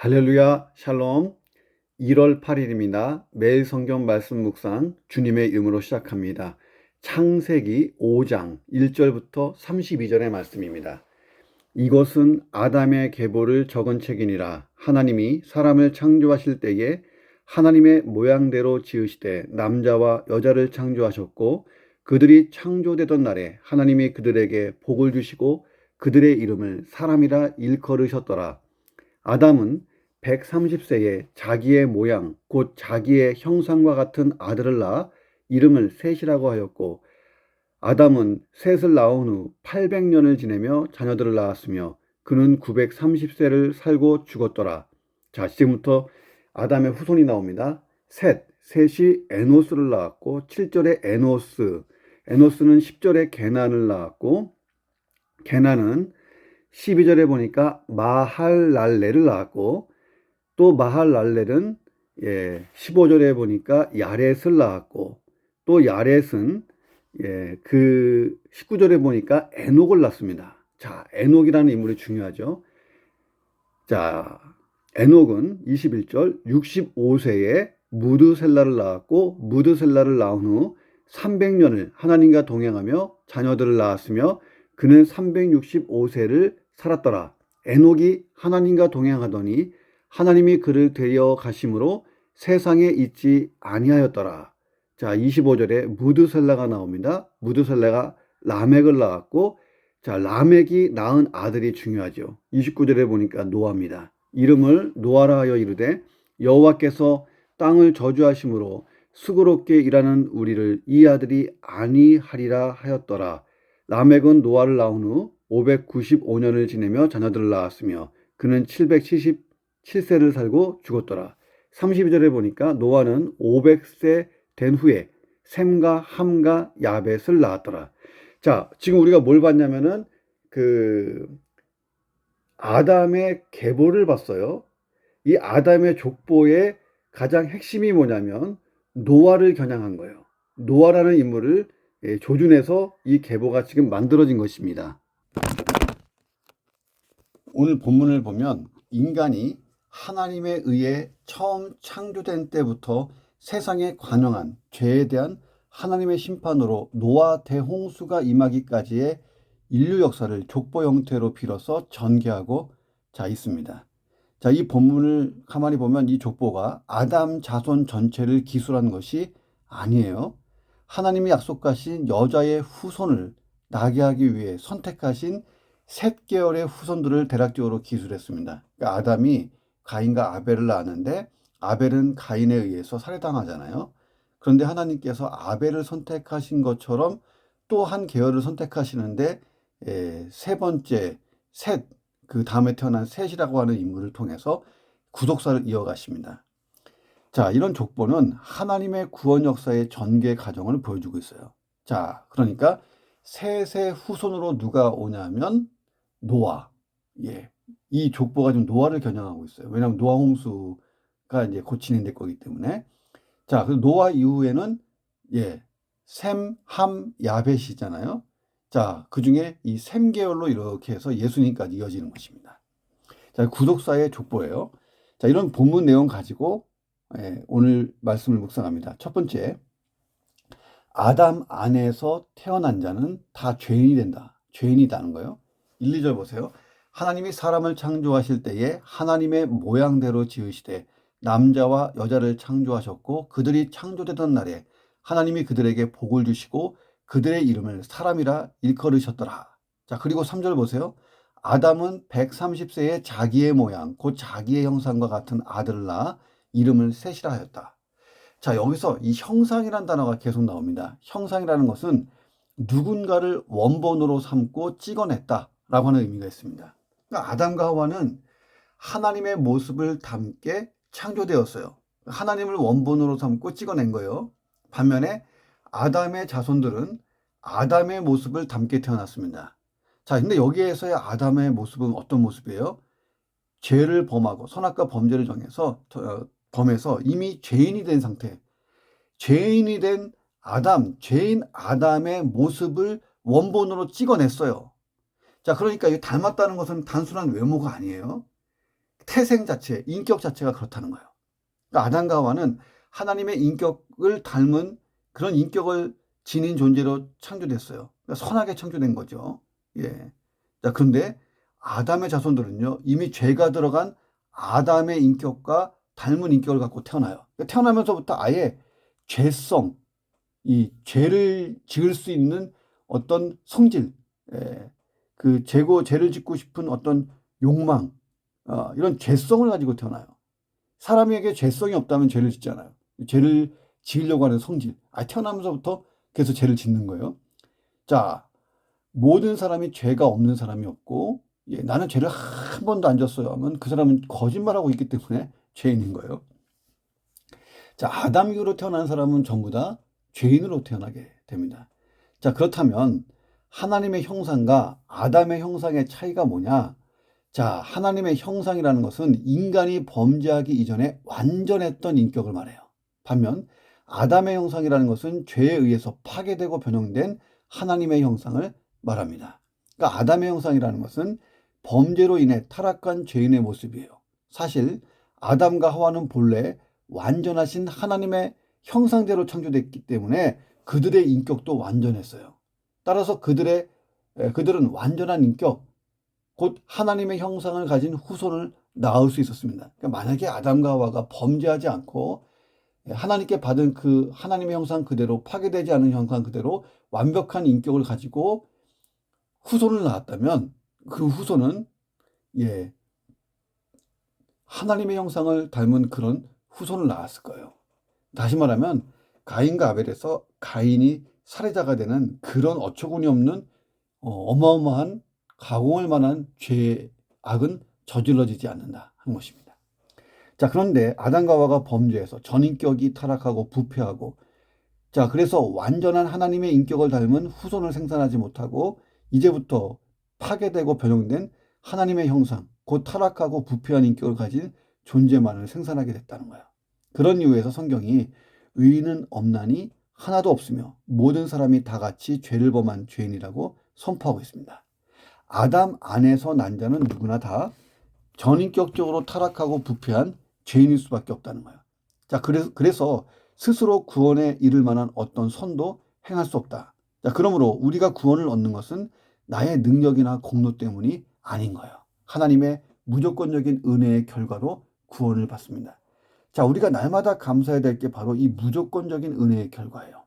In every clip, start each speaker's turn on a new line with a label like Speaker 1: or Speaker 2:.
Speaker 1: 할렐루야, 샬롬. 1월 8일입니다. 매일 성경 말씀 묵상 주님의 이름으로 시작합니다. 창세기 5장 1절부터 32절의 말씀입니다. 이것은 아담의 계보를 적은 책이니라. 하나님이 사람을 창조하실 때에 하나님의 모양대로 지으시되 남자와 여자를 창조하셨고, 그들이 창조되던 날에 하나님이 그들에게 복을 주시고 그들의 이름을 사람이라 일컬으셨더라. 아담은 130세에 자기의 모양 곧 자기의 형상과 같은 아들을 낳아 이름을 셋이라고 하였고, 아담은 셋을 낳은 후 800년을 지내며 자녀들을 낳았으며 그는 930세를 살고 죽었더라. 자, 지금부터 아담의 후손이 나옵니다. 셋이 에노스를 낳았고 7절에 에노스는 10절에 게난을 낳았고, 게난은 12절에 보니까 마할랄레를 낳았고, 또 마할랄렐은 15절에 보니까 야렛을 낳았고, 또 야렛은 그 19절에 보니까 에녹을 낳습니다. 자, 에녹이라는 인물이 중요하죠. 자, 에녹은 21절 65세에 무드셀라를 낳았고, 무드셀라를 낳은 후 300년을 하나님과 동행하며 자녀들을 낳았으며 그는 365세를 살았더라. 에녹이 하나님과 동행하더니 하나님이 그를 데려 가심으로 세상에 있지 아니하였더라. 자, 25절에 무드셀라가 나옵니다. 무드셀라가 라멕을 낳았고, 자, 라멕이 낳은 아들이 중요하죠. 29절에 보니까 노아입니다. 이름을 노아라 하여 이르되 여호와께서 땅을 저주하심으로 수고롭게 일하는 우리를 이 아들이 아니하리라 하였더라. 라멕은 노아를 낳은 후 595년을 지내며 자녀들을 낳았으며 그는 777세를 살고 죽었더라. 32절에 보니까 노아는 500세 된 후에 셈과 함과 야벳을 낳았더라. 자, 지금 우리가 뭘 봤냐면은 아담의 계보를 봤어요. 이 아담의 족보의 가장 핵심이 뭐냐면 노아를 겨냥한 거예요. 노아라는 인물을 조준해서 이 계보가 지금 만들어진 것입니다. 오늘 본문을 보면 인간이 하나님에 의해 처음 창조된 때부터 세상에 관영한 죄에 대한 하나님의 심판으로 노아 대홍수가 임하기까지의 인류 역사를 족보 형태로 빌어서 전개하고 있습니다. 자, 이 본문을 가만히 보면 이 족보가 아담 자손 전체를 기술한 것이 아니에요. 하나님이 약속하신 여자의 후손을 나게 하기 위해 선택하신 셋 계열의 후손들을 대략적으로 기술했습니다. 그러니까 아담이 가인과 아벨을 낳았는데 아벨은 가인에 의해서 살해당하잖아요. 그런데 하나님께서 아벨을 선택하신 것처럼 또 한 계열을 선택하시는데 세 번째 셋, 그 다음에 태어난 셋이라고 하는 인물을 통해서 구속사를 이어가십니다. 자, 이런 족보는 하나님의 구원 역사의 전개 과정을 보여주고 있어요. 자, 그러니까 셋의 후손으로 누가 오냐면 노아. 이 족보가 지금 노아를 겨냥하고 있어요. 왜냐하면 노아 홍수가 이제 곧 진행될 거기 때문에. 자, 그 노아 이후에는 셈, 함, 야벳이잖아요. 자, 그 중에 이 셈 계열로 이렇게 해서 예수님까지 이어지는 것입니다. 자, 구속사의 족보예요. 자, 이런 본문 내용 가지고 오늘 말씀을 묵상합니다. 첫 번째, 아담 안에서 태어난 자는 다 죄인이 된다. 죄인이다는 거예요. 1, 2절 보세요. 하나님이 사람을 창조하실 때에 하나님의 모양대로 지으시되 남자와 여자를 창조하셨고 그들이 창조되던 날에 하나님이 그들에게 복을 주시고 그들의 이름을 사람이라 일컬으셨더라. 자, 그리고 3절 보세요. 아담은 130세에 자기의 모양 곧 자기의 형상과 같은 아들을 낳아 이름을 셋이라 하였다. 자, 여기서 이 형상이라는 단어가 계속 나옵니다. 형상이라는 것은 누군가를 원본으로 삼고 찍어냈다라고 하는 의미가 있습니다. 그러니까 아담과 하와는 하나님의 모습을 담게 창조되었어요. 하나님을 원본으로 삼고 찍어낸 거예요. 반면에 아담의 자손들은 아담의 모습을 담게 태어났습니다. 자, 근데 여기에서의 아담의 모습은 어떤 모습이에요? 죄를 범하고 선악과 범죄를 범해서 이미 죄인이 된 상태, 죄인이 된 죄인 아담의 모습을 원본으로 찍어냈어요. 자, 그러니까 이 닮았다는 것은 단순한 외모가 아니에요. 태생 자체, 인격 자체가 그렇다는 거예요. 그러니까 아담과 하와는 하나님의 인격을 닮은 그런 인격을 지닌 존재로 창조됐어요. 그러니까 선하게 창조된 거죠. 예. 자, 그런데 아담의 자손들은요, 이미 죄가 들어간 아담의 인격과 닮은 인격을 갖고 태어나요. 그러니까 태어나면서부터 아예 죄성, 이 죄를 지을 수 있는 어떤 성질, 예, 그 죄를 짓고 싶은 어떤 욕망, 이런 죄성을 가지고 태어나요. 사람에게 죄성이 없다면 죄를 짓잖아요. 죄를 지으려고 하는 성질. 태어나면서부터 그래서 죄를 짓는 거예요. 자, 모든 사람이 죄가 없는 사람이 없고, 예, 나는 죄를 한 번도 안 졌어요 하면 그 사람은 거짓말하고 있기 때문에 죄인인 거예요. 자, 아담 이후로 태어난 사람은 전부 다 죄인으로 태어나게 됩니다. 자, 그렇다면 하나님의 형상과 아담의 형상의 차이가 뭐냐? 자, 하나님의 형상이라는 것은 인간이 범죄하기 이전에 완전했던 인격을 말해요. 반면 아담의 형상이라는 것은 죄에 의해서 파괴되고 변형된 하나님의 형상을 말합니다. 그러니까 아담의 형상이라는 것은 범죄로 인해 타락한 죄인의 모습이에요. 사실 아담과 하와는 본래 완전하신 하나님의 형상대로 창조됐기 때문에 그들의 인격도 완전했어요. 따라서 그들은 완전한 인격, 곧 하나님의 형상을 가진 후손을 낳을 수 있었습니다. 그러니까 만약에 아담과 하와가 범죄하지 않고 하나님께 받은 그 하나님의 형상 그대로, 파괴되지 않은 형상 그대로 완벽한 인격을 가지고 후손을 낳았다면 그 후손은 하나님의 형상을 닮은 그런 후손을 낳았을 거예요. 다시 말하면 가인과 아벨에서 가인이 살해자가 되는 그런 어처구니 없는 어마어마한 가공할 만한 악은 저질러지지 않는다 한 것입니다. 자, 그런데 아담과 하와가 범죄해서 전인격이 타락하고 부패하고, 자, 그래서 완전한 하나님의 인격을 닮은 후손을 생산하지 못하고 이제부터 파괴되고 변형된 하나님의 형상, 곧 타락하고 부패한 인격을 가진 존재만을 생산하게 됐다는 거예요. 그런 이유에서 성경이 의인은 없나니 하나도 없으며 모든 사람이 다 같이 죄를 범한 죄인이라고 선포하고 있습니다. 아담 안에서 난 자는 누구나 다 전인격적으로 타락하고 부패한 죄인일 수밖에 없다는 거예요. 자, 그래서 스스로 구원에 이를 만한 어떤 선도 행할 수 없다. 자, 그러므로 우리가 구원을 얻는 것은 나의 능력이나 공로 때문이 아닌 거예요. 하나님의 무조건적인 은혜의 결과로 구원을 받습니다. 자, 우리가 날마다 감사해야 될 게 바로 이 무조건적인 은혜의 결과예요.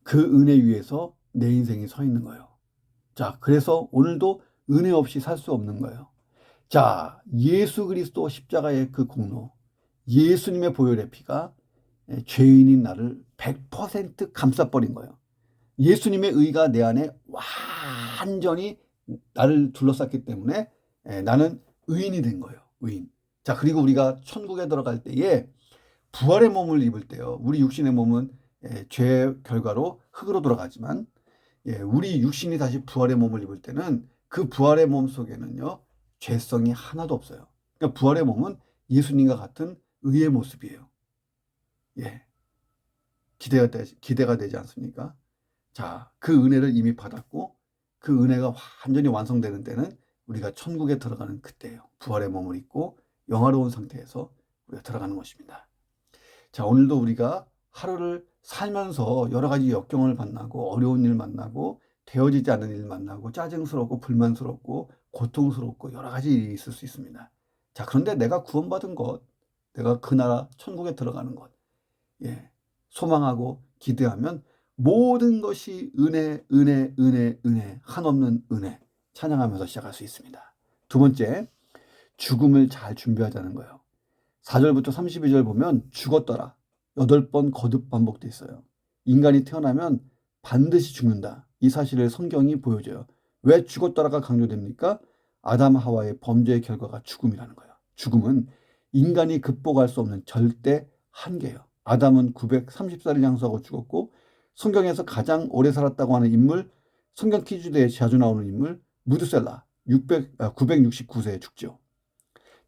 Speaker 1: 그 은혜 위에서 내 인생이 서 있는 거예요. 자, 그래서 오늘도 은혜 없이 살 수 없는 거예요. 자, 예수 그리스도 십자가의 그 공로, 예수님의 보혈의 피가 죄인인 나를 100% 감싸버린 거예요. 예수님의 의가 내 안에 완전히 나를 둘러쌌기 때문에 나는 의인이 된 거예요. 의인. 자, 그리고 우리가 천국에 들어갈 때에 부활의 몸을 입을 때요. 우리 육신의 몸은 죄의 결과로 흙으로 돌아가지만 우리 육신이 다시 부활의 몸을 입을 때는 그 부활의 몸 속에는요. 죄성이 하나도 없어요. 그러니까 부활의 몸은 예수님과 같은 의의 모습이에요. 기대가 되지 않습니까? 자, 그 은혜를 이미 받았고 그 은혜가 완전히 완성되는 때는 우리가 천국에 들어가는 그때예요. 부활의 몸을 입고 영화로운 상태에서 우리가 들어가는 것입니다. 자, 오늘도 우리가 하루를 살면서 여러 가지 역경을 만나고 어려운 일 만나고 되어지지 않는 일 만나고 짜증스럽고 불만스럽고 고통스럽고 여러 가지 일이 있을 수 있습니다. 자, 그런데 내가 구원받은 것, 내가 그 나라 천국에 들어가는 것, 소망하고 기대하면 모든 것이 은혜, 은혜, 은혜, 은혜, 한없는 은혜 찬양하면서 시작할 수 있습니다. 두 번째, 죽음을 잘 준비하자는 거예요. 4절부터 32절 보면 죽었더라. 8번 거듭 반복돼 있어요. 인간이 태어나면 반드시 죽는다. 이 사실을 성경이 보여줘요. 왜 죽었더라가 강조됩니까? 아담 하와의 범죄의 결과가 죽음이라는 거예요. 죽음은 인간이 극복할 수 없는 절대 한계예요. 아담은 930살을 향수하고 죽었고 성경에서 가장 오래 살았다고 하는 인물, 성경 퀴즈대에 자주 나오는 인물 무드셀라 969세에 죽죠.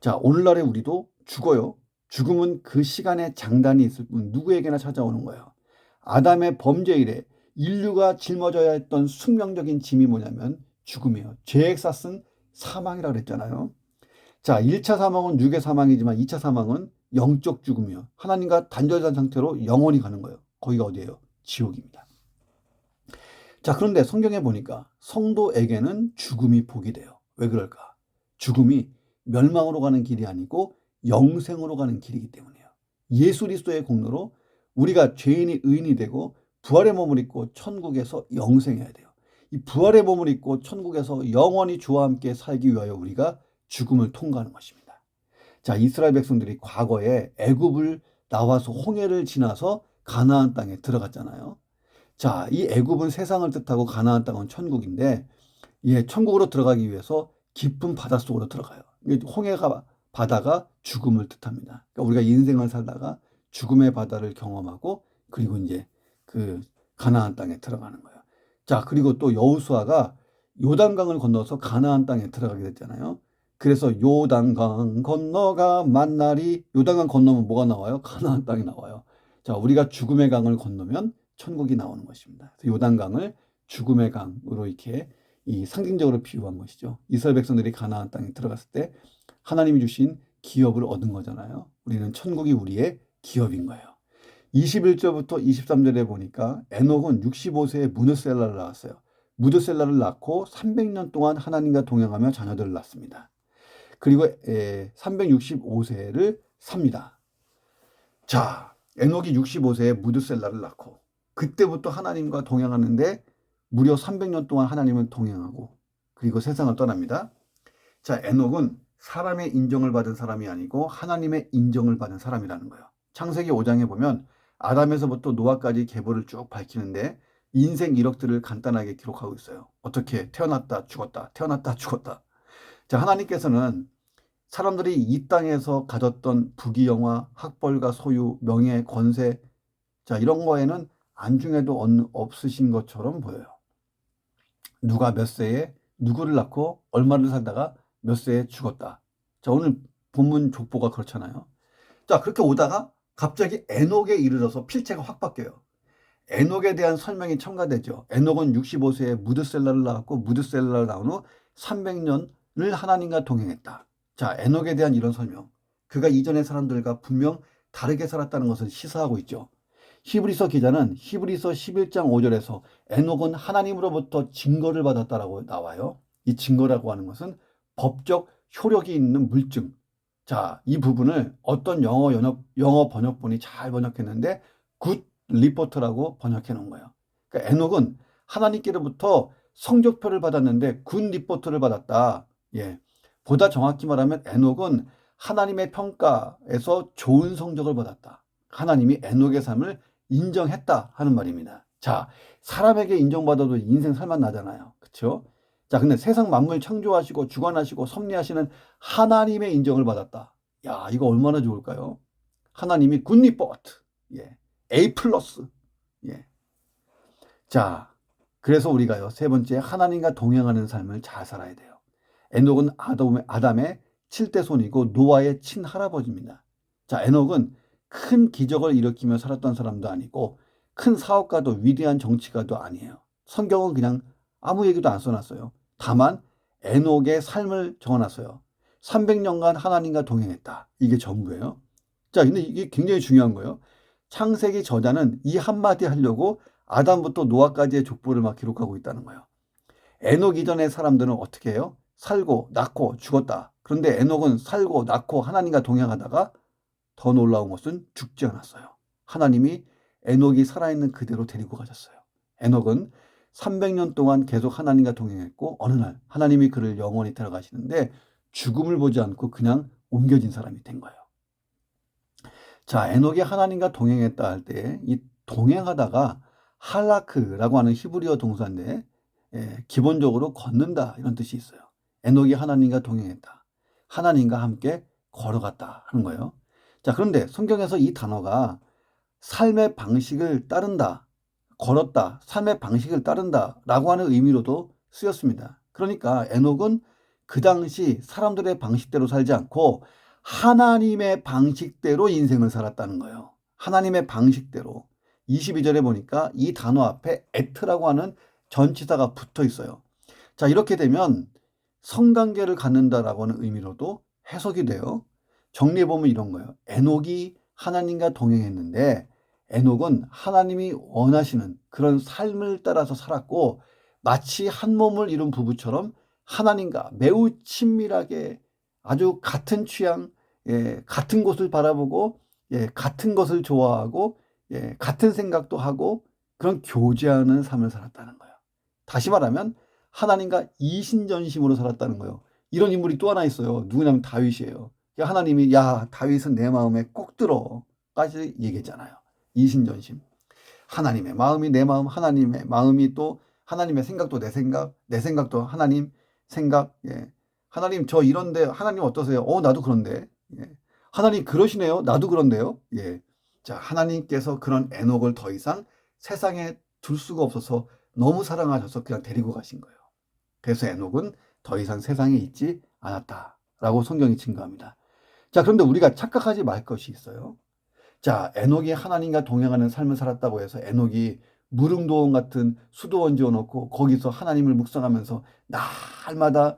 Speaker 1: 자, 오늘날의 우리도 죽어요. 죽음은 그 시간에 장단이 있을 뿐 누구에게나 찾아오는 거예요. 아담의 범죄 이래 인류가 짊어져야 했던 숙명적인 짐이 뭐냐면 죽음이에요. 죄의 싹은 사망이라고 그랬잖아요. 자, 1차 사망은 육의 사망이지만 2차 사망은 영적 죽음이요. 하나님과 단절된 상태로 영원히 가는 거예요. 거기가 어디예요? 지옥입니다. 자, 그런데 성경에 보니까 성도에게는 죽음이 복이 돼요. 왜 그럴까? 죽음이 멸망으로 가는 길이 아니고 영생으로 가는 길이기 때문이에요. 예수 그리스도의 공로로 우리가 죄인이 의인이 되고 부활의 몸을 입고 천국에서 영생해야 돼요. 이 부활의 몸을 입고 천국에서 영원히 주와 함께 살기 위하여 우리가 죽음을 통과하는 것입니다. 자, 이스라엘 백성들이 과거에 애굽을 나와서 홍해를 지나서 가나안 땅에 들어갔잖아요. 자, 이 애굽은 세상을 뜻하고 가나안 땅은 천국인데, 예, 천국으로 들어가기 위해서 깊은 바닷속으로 들어가요. 홍해가 바다가 죽음을 뜻합니다. 그러니까 우리가 인생을 살다가 죽음의 바다를 경험하고 그리고 이제 그 가나안 땅에 들어가는 거예요. 자, 그리고 또 여호수아가 요단강을 건너서 가나안 땅에 들어가게 됐잖아요. 그래서 요단강 건너가 만나리, 요단강 건너면 뭐가 나와요? 가나안 땅이 나와요. 자, 우리가 죽음의 강을 건너면 천국이 나오는 것입니다. 그래서 요단강을 죽음의 강으로 이렇게 이 상징적으로 비유한 것이죠. 이스라엘 백성들이 가나안 땅에 들어갔을 때 하나님이 주신 기업을 얻은 거잖아요. 우리는 천국이 우리의 기업인 거예요. 21절부터 23절에 보니까 에녹은 65세에 무드셀라를 낳았어요. 무드셀라를 낳고 300년 동안 하나님과 동행하며 자녀들을 낳습니다. 그리고 365세를 삽니다. 자, 에녹이 65세에 무드셀라를 낳고 그때부터 하나님과 동행하는데 무려 300년 동안 하나님을 동행하고 그리고 세상을 떠납니다. 자, 에녹은 사람의 인정을 받은 사람이 아니고 하나님의 인정을 받은 사람이라는 거예요. 창세기 5장에 보면 아담에서부터 노아까지 계보를 쭉 밝히는데 인생 이력들을 간단하게 기록하고 있어요. 어떻게 태어났다 죽었다 태어났다 죽었다. 자, 하나님께서는 사람들이 이 땅에서 가졌던 부귀영화, 학벌과 소유, 명예, 권세, 자, 이런 거에는 안중에도 없으신 것처럼 보여요. 누가 몇 세에 누구를 낳고 얼마를 살다가 몇 세에 죽었다. 자, 오늘 본문 족보가 그렇잖아요. 자, 그렇게 오다가 갑자기 에녹에 이르러서 필체가 확 바뀌어요. 에녹에 대한 설명이 첨가되죠. 에녹은 65세에 무드셀라를 낳았고 무드셀라를 낳은 후 300년을 하나님과 동행했다. 자, 에녹에 대한 이런 설명. 그가 이전의 사람들과 분명 다르게 살았다는 것을 시사하고 있죠. 히브리서 기자는 히브리서 11장 5절에서 에녹은 하나님으로부터 증거를 받았다라고 나와요. 이 증거라고 하는 것은 법적 효력이 있는 물증. 자, 이 부분을 어떤 영어 번역본이 잘 번역했는데 굿 리포트라고 번역해 놓은 거예요. 그러니까 에녹은 하나님께로부터 성적표를 받았는데 굿 리포트를 받았다. 예. 보다 정확히 말하면 에녹은 하나님의 평가에서 좋은 성적을 받았다. 하나님이 에녹의 삶을 인정했다 하는 말입니다. 자, 사람에게 인정받아도 인생 살만 나잖아요. 그렇죠? 자, 근데 세상 만물 창조하시고 주관하시고 섭리하시는 하나님의 인정을 받았다. 야, 이거 얼마나 좋을까요? 하나님이 굿 리포트. 예. A 플러스. 예. 자, 그래서 우리가요, 세 번째, 하나님과 동행하는 삶을 잘 살아야 돼요. 에녹은 아담의 7대 손이고 노아의 친할아버지입니다. 자, 에녹은 큰 기적을 일으키며 살았던 사람도 아니고 큰 사업가도 위대한 정치가도 아니에요. 성경은 그냥 아무 얘기도 안 써놨어요. 다만 에녹의 삶을 적어놨어요. 300년간 하나님과 동행했다. 이게 전부예요. 자, 근데 이게 굉장히 중요한 거예요. 창세기 저자는 이 한마디 하려고 아담부터 노아까지의 족보를 막 기록하고 있다는 거예요. 에녹 이전의 사람들은 어떻게 해요? 살고 낳고 죽었다. 그런데 에녹은 살고 낳고 하나님과 동행하다가 더 놀라운 것은 죽지 않았어요. 하나님이 에녹이 살아있는 그대로 데리고 가셨어요. 에녹은 300년 동안 계속 하나님과 동행했고 어느 날 하나님이 그를 영원히 데려가시는데 죽음을 보지 않고 그냥 옮겨진 사람이 된 거예요. 자, 에녹이 하나님과 동행했다 할 때 이 동행하다가 할라크라고 하는 히브리어 동사인데 기본적으로 걷는다 이런 뜻이 있어요. 에녹이 하나님과 동행했다. 하나님과 함께 걸어갔다 하는 거예요. 자, 그런데 성경에서 이 단어가 삶의 방식을 따른다, 걸었다, 삶의 방식을 따른다 라고 하는 의미로도 쓰였습니다. 그러니까 에녹은 그 당시 사람들의 방식대로 살지 않고 하나님의 방식대로 인생을 살았다는 거예요. 하나님의 방식대로. 22절에 보니까 이 단어 앞에 에트라고 하는 전치사가 붙어 있어요. 자, 이렇게 되면 성관계를 갖는다라고 하는 의미로도 해석이 돼요. 정리해보면 이런 거예요. 에녹이 하나님과 동행했는데 에녹은 하나님이 원하시는 그런 삶을 따라서 살았고 마치 한 몸을 이룬 부부처럼 하나님과 매우 친밀하게 아주 같은 취향, 같은 곳을 바라보고 같은 것을 좋아하고 같은 생각도 하고 그런 교제하는 삶을 살았다는 거예요. 다시 말하면 하나님과 이신전심으로 살았다는 거예요. 이런 인물이 또 하나 있어요. 누구냐면 다윗이에요. 하나님이 야 다윗은 내 마음에 꼭 들어까지 얘기했잖아요. 이신전심. 하나님의 마음이 내 마음, 하나님의 마음이 또 하나님의 생각도 내 생각, 내 생각도 하나님 생각. 하나님 저 이런데 하나님 어떠세요? 나도 그런데. 하나님 그러시네요. 나도 그런데요. 자, 하나님께서 그런 에녹을 더 이상 세상에 둘 수가 없어서 너무 사랑하셔서 그냥 데리고 가신 거예요. 그래서 에녹은 더 이상 세상에 있지 않았다라고 성경이 증거합니다. 자, 그런데 우리가 착각하지 말 것이 있어요. 자, 에녹이 하나님과 동행하는 삶을 살았다고 해서 에녹이 무릉도원 같은 수도원 지어놓고 거기서 하나님을 묵상하면서 날마다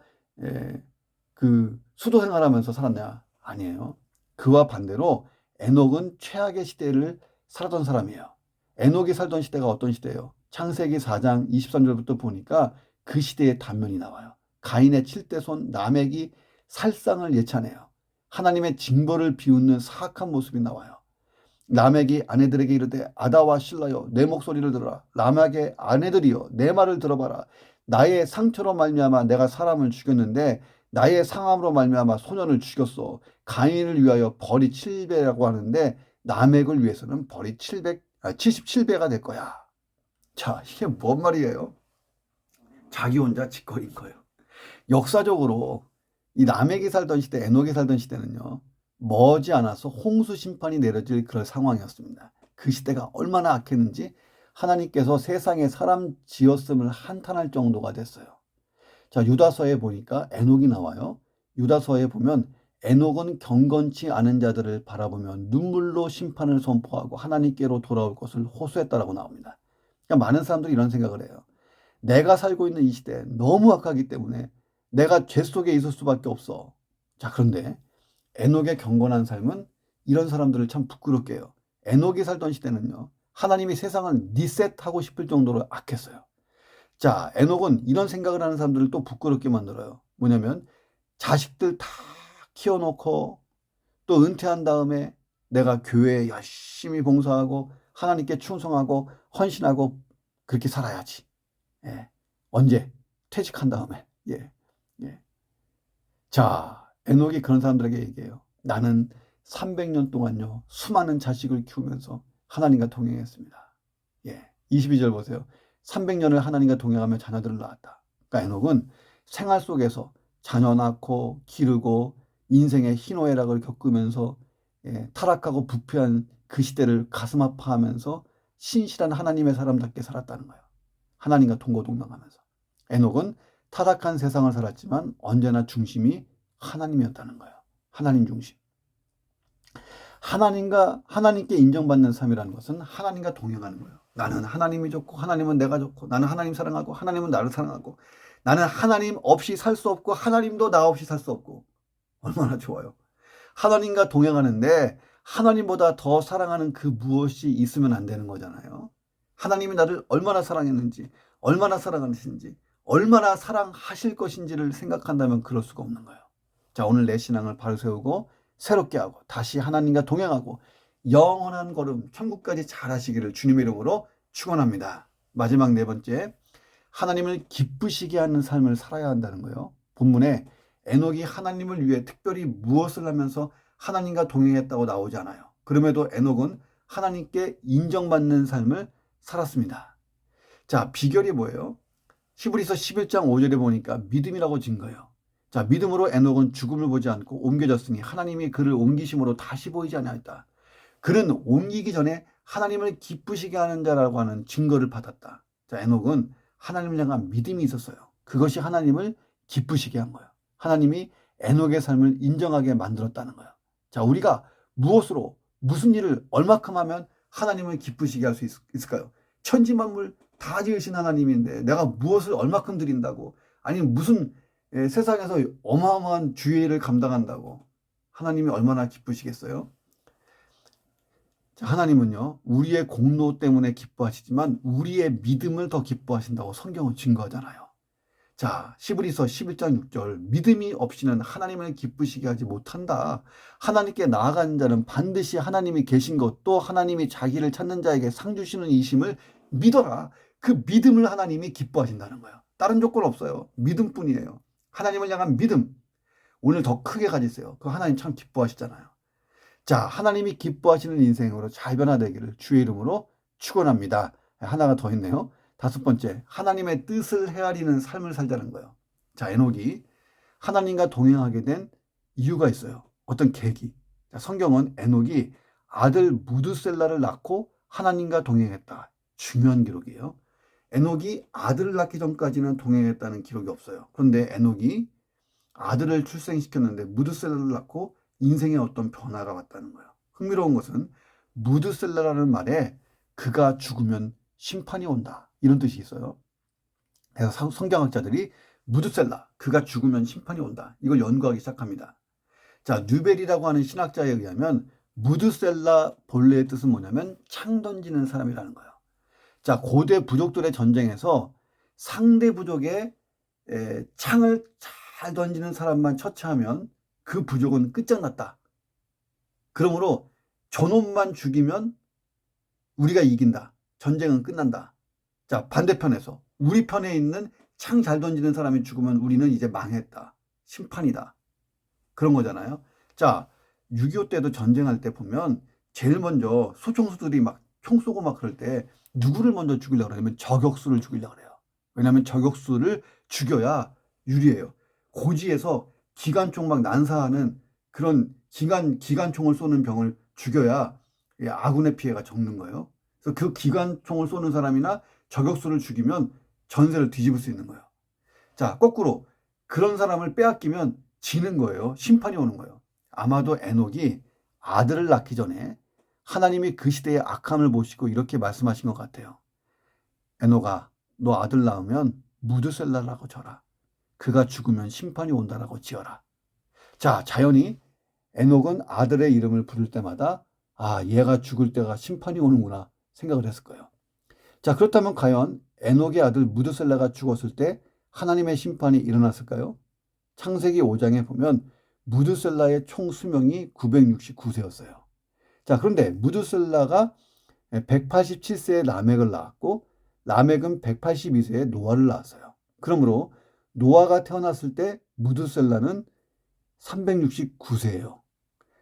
Speaker 1: 그 수도 생활하면서 살았냐? 아니에요. 그와 반대로 에녹은 최악의 시대를 살았던 사람이에요. 에녹이 살던 시대가 어떤 시대예요? 창세기 4장 23절부터 보니까 그 시대의 단면이 나와요. 가인의 7대손 라멕이 살상을 예찬해요. 하나님의 징벌을 비웃는 사악한 모습이 나와요. 라멕이 아내들에게 이르되 아다와 실라여 내 목소리를 들어라. 라멕의 아내들이여 내 말을 들어봐라. 나의 상처로 말미암아 내가 사람을 죽였는데 나의 상함으로 말미암아 소년을 죽였어. 가인을 위하여 벌이 7배라고 하는데 라멕을 위해서는 벌이 77배가 될 거야. 자, 이게 뭔 말이에요? 자기 혼자 짓거린 거예요. 역사적으로 이 라멕이 살던 시대, 에녹이 살던 시대는요. 머지않아서 홍수 심판이 내려질 그런 상황이었습니다. 그 시대가 얼마나 악했는지 하나님께서 세상에 사람 지었음을 한탄할 정도가 됐어요. 자, 유다서에 보니까 에녹이 나와요. 유다서에 보면 에녹은 경건치 않은 자들을 바라보며 눈물로 심판을 선포하고 하나님께로 돌아올 것을 호소했다라고 나옵니다. 그러니까 많은 사람들이 이런 생각을 해요. 내가 살고 있는 이 시대 너무 악하기 때문에 내가 죄 속에 있을 수밖에 없어. 자, 그런데 에녹의 경건한 삶은 이런 사람들을 참 부끄럽게 해요. 에녹이 살던 시대는요. 하나님이 세상을 리셋하고 싶을 정도로 악했어요. 자, 에녹은 이런 생각을 하는 사람들을 또 부끄럽게 만들어요. 뭐냐면 자식들 다 키워놓고 또 은퇴한 다음에 내가 교회에 열심히 봉사하고 하나님께 충성하고 헌신하고 그렇게 살아야지. 언제? 퇴직한 다음에. 자, 에녹이 그런 사람들에게 얘기해요. 나는 300년 동안요, 수많은 자식을 키우면서 하나님과 동행했습니다. 22절 보세요. 300년을 하나님과 동행하며 자녀들을 낳았다. 그러니까 에녹은 생활 속에서 자녀 낳고 기르고 인생의 희노애락을 겪으면서 타락하고 부패한 그 시대를 가슴 아파하면서 신실한 하나님의 사람답게 살았다는 거예요. 하나님과 동고동락하면서. 에녹은 타락한 세상을 살았지만 언제나 중심이 하나님이었다는 거예요. 하나님 중심. 하나님께 인정받는 삶이라는 것은 하나님과 동행하는 거예요. 나는 하나님이 좋고 하나님은 내가 좋고 나는 하나님 사랑하고 하나님은 나를 사랑하고 나는 하나님 없이 살 수 없고 하나님도 나 없이 살 수 없고 얼마나 좋아요. 하나님과 동행하는데 하나님보다 더 사랑하는 그 무엇이 있으면 안 되는 거잖아요. 하나님이 나를 얼마나 사랑했는지 얼마나 사랑하시는지 얼마나 사랑하실 것인지를 생각한다면 그럴 수가 없는 거예요. 자, 오늘 내 신앙을 바로 세우고 새롭게 하고 다시 하나님과 동행하고 영원한 걸음 천국까지 잘 하시기를 주님의 이름으로 축원합니다. 마지막 네 번째, 하나님을 기쁘시게 하는 삶을 살아야 한다는 거예요. 본문에 에녹이 하나님을 위해 특별히 무엇을 하면서 하나님과 동행했다고 나오지 않아요. 그럼에도 에녹은 하나님께 인정받는 삶을 살았습니다. 자, 비결이 뭐예요? 히브리서 11장 5절에 보니까 믿음이라고 증거해요. 자, 믿음으로 에녹은 죽음을 보지 않고 옮겨졌으니 하나님이 그를 옮기심으로 다시 보이지 아니하였다. 그는 옮기기 전에 하나님을 기쁘시게 하는 자라고 하는 증거를 받았다. 자, 에녹은 하나님을 향한 믿음이 있었어요. 그것이 하나님을 기쁘시게 한 거예요. 하나님이 에녹의 삶을 인정하게 만들었다는 거예요. 자, 우리가 무엇으로 무슨 일을 얼마큼 하면 하나님을 기쁘시게 할 수 있을까요? 천지만물 다 지으신 하나님인데 내가 무엇을 얼마큼 드린다고 아니면 무슨 세상에서 어마어마한 주의를 감당한다고 하나님이 얼마나 기쁘시겠어요? 자, 하나님은요, 우리의 공로 때문에 기뻐하시지만 우리의 믿음을 더 기뻐하신다고 성경은 증거하잖아요. 자, 히브리서 11장 6절, 믿음이 없이는 하나님을 기쁘시게 하지 못한다. 하나님께 나아가는 자는 반드시 하나님이 계신 것, 또 하나님이 자기를 찾는 자에게 상 주시는 이심을 믿어라. 그 믿음을 하나님이 기뻐하신다는 거예요. 다른 조건 없어요. 믿음뿐이에요. 하나님을 향한 믿음. 오늘 더 크게 가지세요. 그 하나님 참 기뻐하시잖아요. 자, 하나님이 기뻐하시는 인생으로 잘 변화되기를 주의 이름으로 축원합니다. 하나가 더 있네요. 다섯 번째, 하나님의 뜻을 헤아리는 삶을 살자는 거예요. 자, 에녹이 하나님과 동행하게 된 이유가 있어요. 어떤 계기. 자, 성경은 에녹이 아들 무드셀라를 낳고 하나님과 동행했다. 중요한 기록이에요. 에녹이 아들을 낳기 전까지는 동행했다는 기록이 없어요. 그런데 에녹이 아들을 출생시켰는데 무드셀라를 낳고 인생에 어떤 변화가 왔다는 거예요. 흥미로운 것은 무드셀라라는 말에 그가 죽으면 심판이 온다. 이런 뜻이 있어요. 그래서 성경학자들이 무드셀라, 그가 죽으면 심판이 온다. 이걸 연구하기 시작합니다. 자, 뉴벨이라고 하는 신학자에 의하면 무드셀라 본래의 뜻은 뭐냐면 창 던지는 사람이라는 거예요. 자, 고대 부족들의 전쟁에서 상대 부족의 창을 잘 던지는 사람만 처치하면 그 부족은 끝장났다. 그러므로 저놈만 죽이면 우리가 이긴다. 전쟁은 끝난다. 자, 반대편에서 우리 편에 있는 창 잘 던지는 사람이 죽으면 우리는 이제 망했다. 심판이다. 그런 거잖아요. 자, 6.25 때도 전쟁할 때 보면 제일 먼저 소총수들이 막 총 쏘고 막 그럴 때 누구를 먼저 죽이려고 그러냐면 저격수를 죽이려고 그래요. 왜냐하면 저격수를 죽여야 유리해요. 고지에서 기관총 막 난사하는 그런 기관총을 쏘는 병을 죽여야 아군의 피해가 적는 거예요. 그래서 그 기관총을 쏘는 사람이나 저격수를 죽이면 전세를 뒤집을 수 있는 거예요. 자, 거꾸로 그런 사람을 빼앗기면 지는 거예요. 심판이 오는 거예요. 아마도 에녹이 아들을 낳기 전에 하나님이 그 시대의 악함을 보시고 이렇게 말씀하신 것 같아요. 에녹아, 너 아들 낳으면 무드셀라라고 져라. 그가 죽으면 심판이 온다라고 지어라. 자, 자연히 에녹은 아들의 이름을 부를 때마다 아, 얘가 죽을 때가 심판이 오는구나 생각을 했을 거예요. 자, 그렇다면 과연 에녹의 아들 무드셀라가 죽었을 때 하나님의 심판이 일어났을까요? 창세기 5장에 보면 무드셀라의 총 수명이 969세였어요. 자, 그런데 무드셀라가 187세에 라멕을 낳았고 라멕은 182세에 노아를 낳았어요. 그러므로 노아가 태어났을 때 무드셀라는 369세예요.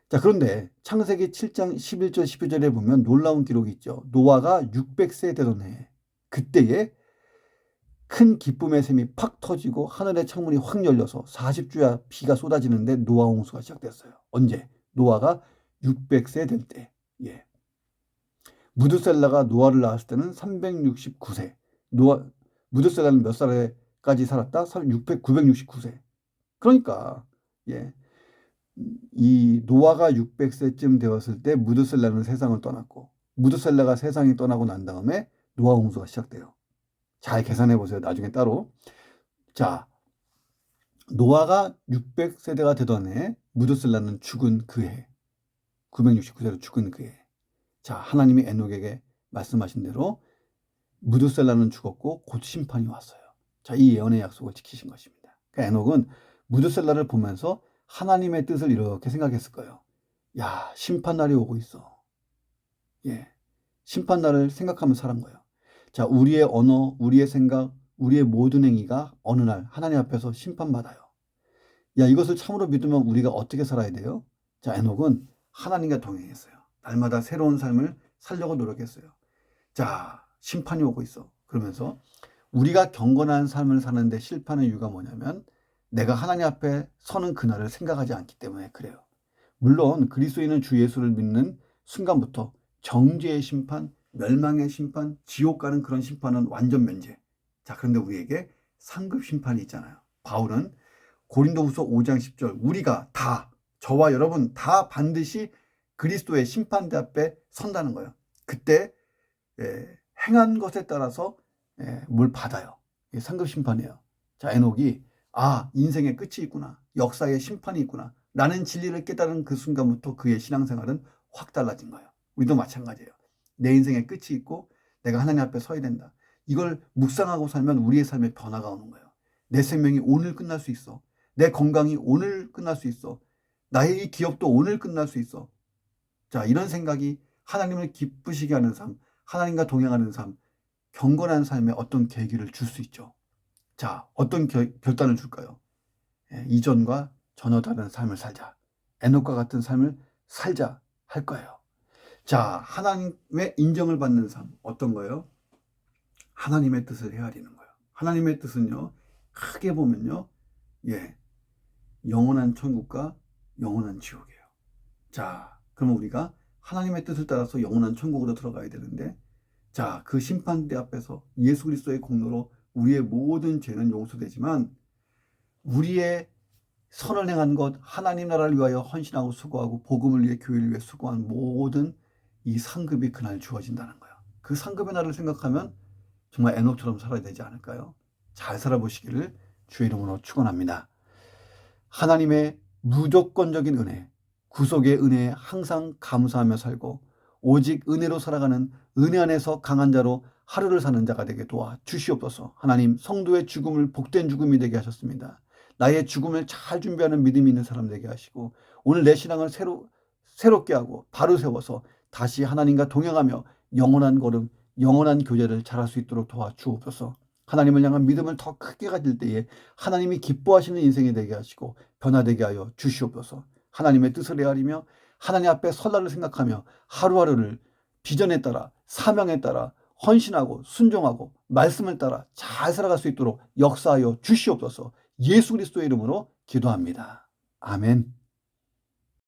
Speaker 1: 자, 그런데 창세기 7장 11절 12절에 보면 놀라운 기록이 있죠. 노아가 600세 되던 해 그때에 큰 기쁨의 샘이 팍 터지고 하늘의 창문이 확 열려서 40주야 비가 쏟아지는데 노아 홍수가 시작됐어요. 언제? 노아가 600세 될 때. 예. 무드셀라가 노아를 낳았을 때는 369세. 무드셀라는 몇 살까지 살았다? 969세. 그러니까 예. 이 노아가 600세쯤 되었을 때 무드셀라는 세상을 떠났고 무드셀라가 세상이 떠나고 난 다음에 노아 홍수가 시작돼요. 잘 계산해 보세요. 나중에 따로. 자, 노아가 600세대가 되던 해 무드셀라는 죽은 그 해. 969세로 죽은 그 해. 자, 하나님이 에녹에게 말씀하신 대로 무드셀라는 죽었고 곧 심판이 왔어요. 자, 이 예언의 약속을 지키신 것입니다. 그러니까 에녹은 무드셀라를 보면서 하나님의 뜻을 이렇게 생각했을 거예요. 야, 심판날이 오고 있어. 예, 심판날을 생각하면서 살은 거예요. 자, 우리의 언어, 우리의 생각, 우리의 모든 행위가 어느 날 하나님 앞에서 심판받아요. 야, 이것을 참으로 믿으면 우리가 어떻게 살아야 돼요? 자, 에녹은 하나님과 동행했어요. 날마다 새로운 삶을 살려고 노력했어요. 자, 심판이 오고 있어. 그러면서 우리가 경건한 삶을 사는데 실패하는 이유가 뭐냐면 내가 하나님 앞에 서는 그날을 생각하지 않기 때문에 그래요. 물론 그리스도인은 주 예수를 믿는 순간부터 정죄의 심판, 멸망의 심판, 지옥 가는 그런 심판은 완전 면제. 자, 그런데 우리에게 상급 심판이 있잖아요. 바울은 고린도후서 5장 10절 우리가 다 저와 여러분 다 반드시 그리스도의 심판대 앞에 선다는 거예요. 그때 행한 것에 따라서 뭘 받아요. 이게 상급 심판이에요. 자, 에녹이 아, 인생의 끝이 있구나. 역사의 심판이 있구나. 라는 진리를 깨달은 그 순간부터 그의 신앙생활은 확 달라진 거예요. 우리도 마찬가지예요. 내 인생의 끝이 있고 내가 하나님 앞에 서야 된다. 이걸 묵상하고 살면 우리의 삶에 변화가 오는 거예요. 내 생명이 오늘 끝날 수 있어. 내 건강이 오늘 끝날 수 있어. 나의 이 기업도 오늘 끝날 수 있어. 자, 이런 생각이 하나님을 기쁘시게 하는 삶, 하나님과 동행하는 삶, 경건한 삶에 어떤 계기를 줄 수 있죠. 자, 어떤 결단을 줄까요? 이전과 전혀 다른 삶을 살자. 에녹과 같은 삶을 살자 할 거예요. 자, 하나님의 인정을 받는 삶, 어떤 거예요? 하나님의 뜻을 헤아리는 거예요. 하나님의 뜻은요, 크게 보면요, 영원한 천국과 영원한 지옥이에요. 자, 그럼 우리가 하나님의 뜻을 따라서 영원한 천국으로 들어가야 되는데, 자, 그 심판대 앞에서 예수 그리스도의 공로로 우리의 모든 죄는 용서되지만 우리의 선을 행한 것, 하나님 나라를 위하여 헌신하고 수고하고 복음을 위해 교회를 위해 수고한 모든 이 상급이 그날 주어진다는 거예요. 그 상급의 날을 생각하면 정말 에녹처럼 살아야 되지 않을까요? 잘 살아보시기를 주의 이름으로 축원합니다. 하나님의 무조건적인 은혜, 구속의 은혜에 항상 감사하며 살고 오직 은혜로 살아가는 은혜 안에서 강한 자로 하루를 사는 자가 되게 도와 주시옵소서. 하나님, 성도의 죽음을 복된 죽음이 되게 하셨습니다. 나의 죽음을 잘 준비하는 믿음이 있는 사람 되게 하시고 오늘 내 신앙을 새롭게 하고 바로 세워서 다시 하나님과 동행하며 영원한 걸음, 영원한 교제를 잘할 수 있도록 도와주옵소서. 하나님을 향한 믿음을 더 크게 가질 때에 하나님이 기뻐하시는 인생이 되게 하시고 변화되게 하여 주시옵소서. 하나님의 뜻을 헤아리며 하나님 앞에 설날을 생각하며 하루하루를 비전에 따라 사명에 따라 헌신하고 순종하고 말씀을 따라 잘 살아갈 수 있도록 역사하여 주시옵소서. 예수 그리스도의 이름으로 기도합니다. 아멘.